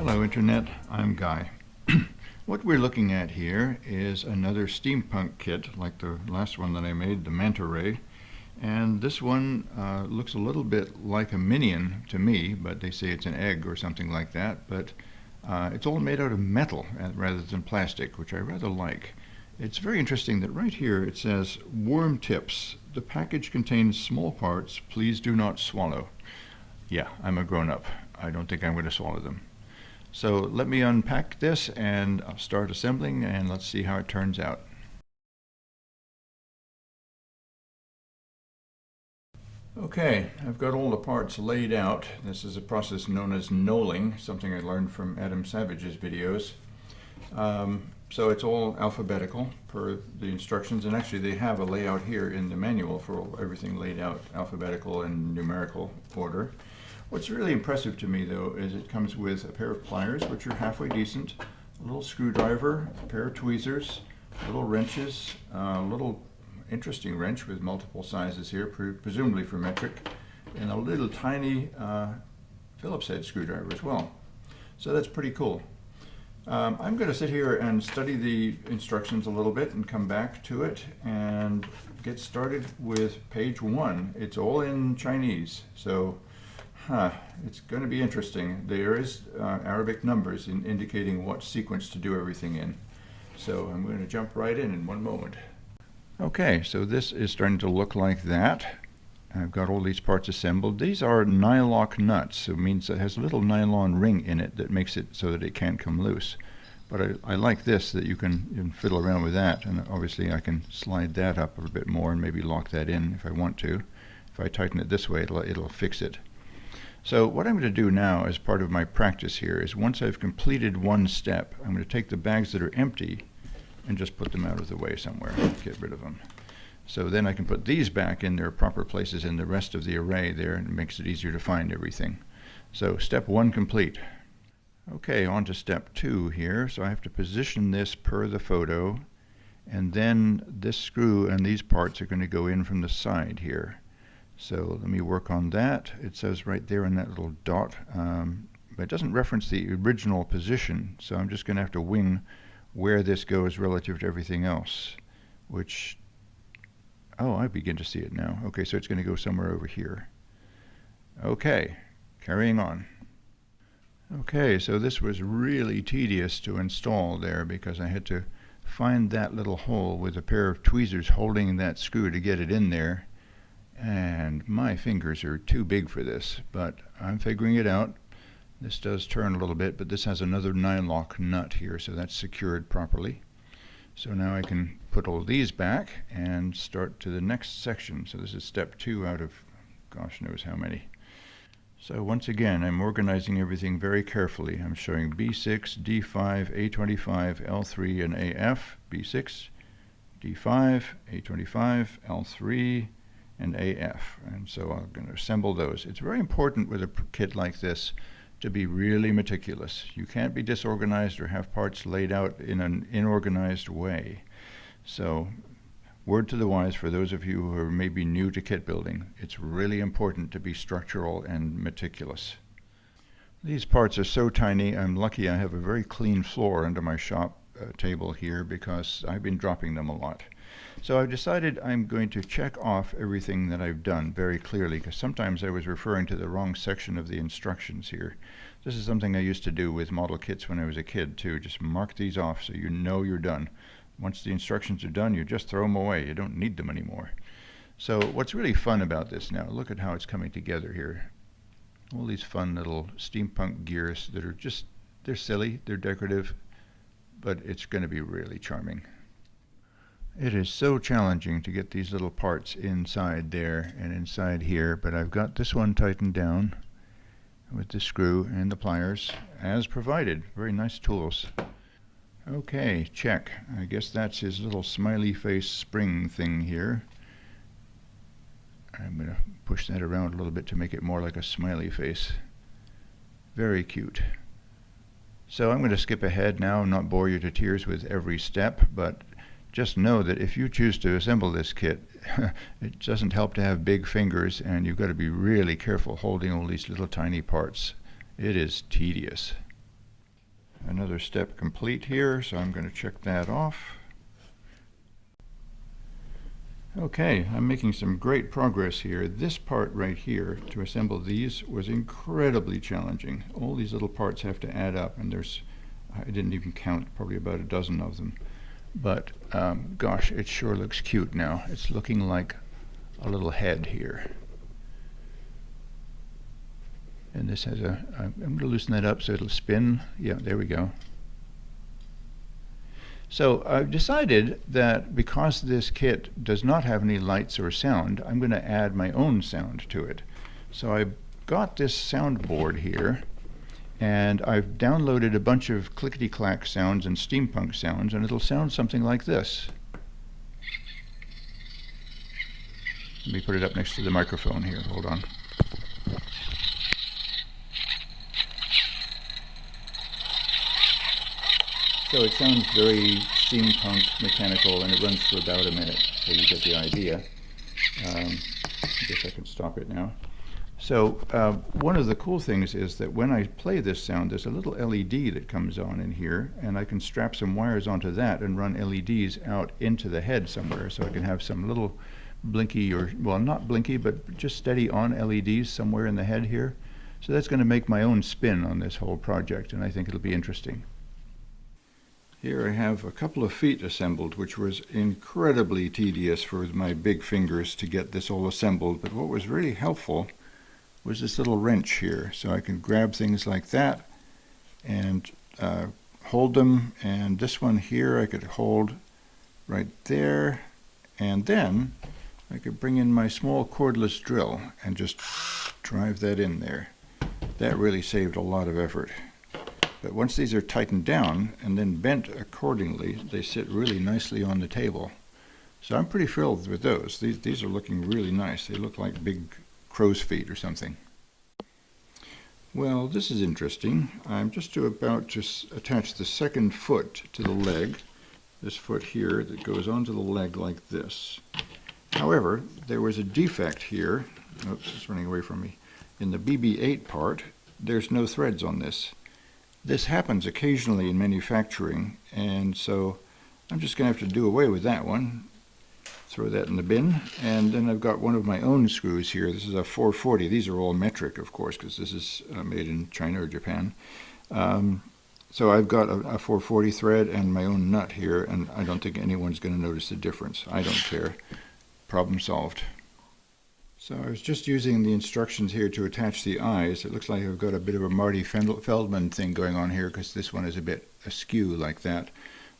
Hello Internet, I'm Guy. What we're looking at here is another steampunk kit like the last one that I made, the manta ray. And this one looks a little bit like a minion to me, but they say it's an egg or something like that. But it's all made out of metal rather than plastic, which I rather like. It's very interesting that right here it says worm tips. The package contains small parts. Please do not swallow. Yeah, I'm a grown-up. I don't think I'm going to swallow them. So let me unpack this and I'll start assembling, and let's see how it turns out. Okay, I've got all the parts laid out. This is a process known as knolling, something I learned from Adam Savage's videos. So it's all alphabetical per the instructions, and actually they have a layout here in the manual for everything laid out alphabetical and numerical order. What's really impressive to me though is it comes with a pair of pliers, which are halfway decent, a little screwdriver, a pair of tweezers, little wrenches, a little interesting wrench with multiple sizes here, presumably for metric, and a little tiny Phillips head screwdriver as well. So that's pretty cool. I'm going to sit here and study the instructions a little bit and come back to it and get started with page 1. It's all in Chinese, so it's going to be interesting. There is Arabic numbers indicating what sequence to do everything in. So I'm going to jump right in one moment. Okay, so this is starting to look like that. I've got all these parts assembled. These are nylock nuts, so it means it has a little nylon ring in it that makes it so that it can't come loose. But I like this, that you can fiddle around with that, and obviously I can slide that up a bit more and maybe lock that in if I want to. If I tighten it this way, it'll fix it. So what I'm going to do now as part of my practice here is, once I've completed one step, I'm going to take the bags that are empty and just put them out of the way somewhere, get rid of them. So then I can put these back in their proper places in the rest of the array there, and it makes it easier to find everything. So step 1 complete. Okay, on to step 2 here. So I have to position this per the photo, and then this screw and these parts are going to go in from the side here. So let me work on that. It says right there in that little dot, but it doesn't reference the original position, so I'm just going to have to wing where this goes relative to everything else, which, oh, I begin to see it now. Okay, so it's going to go somewhere over here. Okay, carrying on. Okay, so this was really tedious to install there because I had to find that little hole with a pair of tweezers holding that screw to get it in there. And my fingers are too big for this, but I'm figuring it out. This does turn a little bit, but this has another nylock nut here, so that's secured properly. So now I can put all these back and start to the next section. So this is step 2 out of gosh knows how many. So once again, I'm organizing everything very carefully. I'm showing B6, D5, A25, L3, and AF. B6, D5, A25, L3, and AF. And so I'm going to assemble those. It's very important with a kit like this to be really meticulous. You can't be disorganized or have parts laid out in an inorganized way. So word to the wise for those of you who are maybe new to kit building, it's really important to be structural and meticulous. These parts are so tiny, I'm lucky I have a very clean floor under my shop table here because I've been dropping them a lot. So I've decided I'm going to check off everything that I've done very clearly, because sometimes I was referring to the wrong section of the instructions here. This is something I used to do with model kits when I was a kid too. Just mark these off so you know you're done. Once the instructions are done, you just throw them away. You don't need them anymore. So what's really fun about this now, look at how it's coming together here. All these fun little steampunk gears that are just, they're silly, they're decorative, but it's going to be really charming. It is so challenging to get these little parts inside there and inside here, but I've got this one tightened down with the screw and the pliers as provided. Very nice tools. Okay, check. I guess that's his little smiley face spring thing here. I'm going to push that around a little bit to make it more like a smiley face. Very cute. So I'm going to skip ahead now and not bore you to tears with every step, but just know that if you choose to assemble this kit, it doesn't help to have big fingers, and you've got to be really careful holding all these little tiny parts. It is tedious. Another step complete here, so I'm going to check that off. Okay, I'm making some great progress here. This part right here, to assemble these, was incredibly challenging. All these little parts have to add up, and I didn't even count, probably about a dozen of them. But gosh, it sure looks cute now. It's looking like a little head here. And this has I'm going to loosen that up so it'll spin. Yeah, there we go. So I've decided that because this kit does not have any lights or sound, I'm going to add my own sound to it. So I've got this soundboard here, and I've downloaded a bunch of clickety-clack sounds and steampunk sounds, and it'll sound something like this. Let me put it up next to the microphone here. Hold on. So it sounds very steampunk mechanical, and it runs for about a minute, so you get the idea. I guess I can stop it now. So one of the cool things is that when I play this sound, there's a little LED that comes on in here, and I can strap some wires onto that and run LEDs out into the head somewhere, so I can have some little blinky, or, well, not blinky, but just steady on LEDs somewhere in the head here. So that's going to make my own spin on this whole project, and I think it'll be interesting. Here I have a couple of feet assembled, which was incredibly tedious for my big fingers to get this all assembled, but what was really helpful was this little wrench here. So I can grab things like that and hold them, and this one here I could hold right there, and then I could bring in my small cordless drill and just drive that in there. That really saved a lot of effort. But once these are tightened down and then bent accordingly, they sit really nicely on the table. So I'm pretty thrilled with those. These are looking really nice. They look like big crow's feet or something. Well, this is interesting. I'm just about to attach the second foot to the leg. This foot here that goes onto the leg like this. However, there was a defect here. Oops, it's running away from me. In the BB-8 part, there's no threads on this. This happens occasionally in manufacturing, and so I'm just going to have to do away with that one. Throw that in the bin, and then I've got one of my own screws here. This is a 440. These are all metric, of course, because this is made in China or Japan. So I've got a 440 thread and my own nut here, and I don't think anyone's going to notice the difference. I don't care. Problem solved. So I was just using the instructions here to attach the eyes. It looks like I've got a bit of a Marty Feldman thing going on here, because this one is a bit askew like that.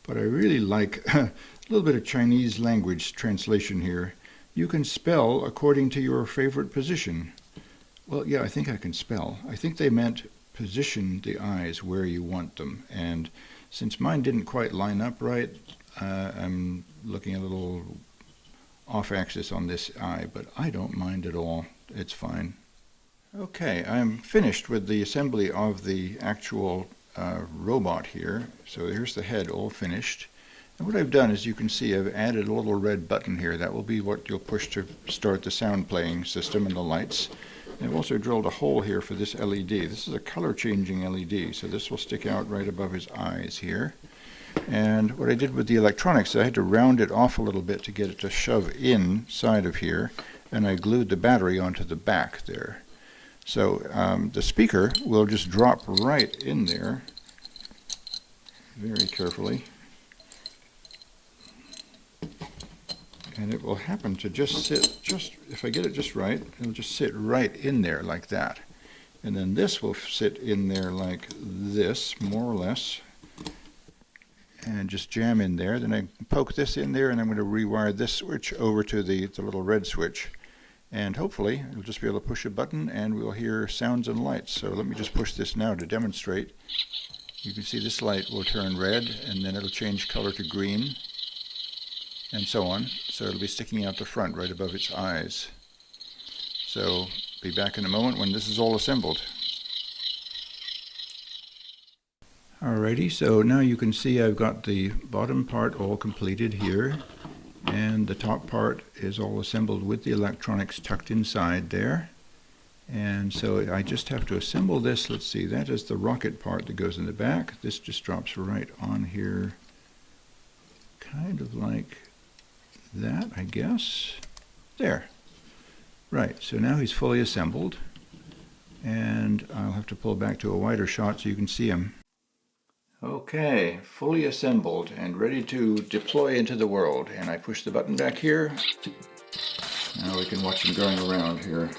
But I really like a little bit of Chinese language translation here. You can spell according to your favorite position. Well, yeah, I think I can spell. I think they meant position the eyes where you want them. And since mine didn't quite line up right, I'm looking a little off axis on this eye, but I don't mind at all. It's fine. Okay, I'm finished with the assembly of the actual robot here. So here's the head all finished. And what I've done is, you can see I've added a little red button here. That will be what you'll push to start the sound playing system and the lights. And I've also drilled a hole here for this LED. This is a color changing LED, so this will stick out right above his eyes here. And what I did with the electronics, I had to round it off a little bit to get it to shove inside of here, and I glued the battery onto the back there. So the speaker will just drop right in there very carefully, and it will happen to just sit, if I get it just right, it'll just sit right in there like that. And then this will sit in there like this, more or less, and just jam in there. Then I poke this in there, and I'm going to rewire this switch over to the little red switch. And hopefully you'll just be able to push a button and we'll hear sounds and lights. So let me just push this now to demonstrate. You can see this light will turn red, and then it'll change color to green, and so on. So it'll be sticking out the front right above its eyes. So be back in a moment when this is all assembled. Alrighty, so now you can see I've got the bottom part all completed here, and the top part is all assembled with the electronics tucked inside there. And so I just have to assemble this. Let's see, that is the rocket part that goes in the back. This just drops right on here, kind of like that, I guess. There. Right, so now he's fully assembled. And I'll have to pull back to a wider shot so you can see him. Okay, fully assembled and ready to deploy into the world. And I push the button back here. Now we can watch him going around here.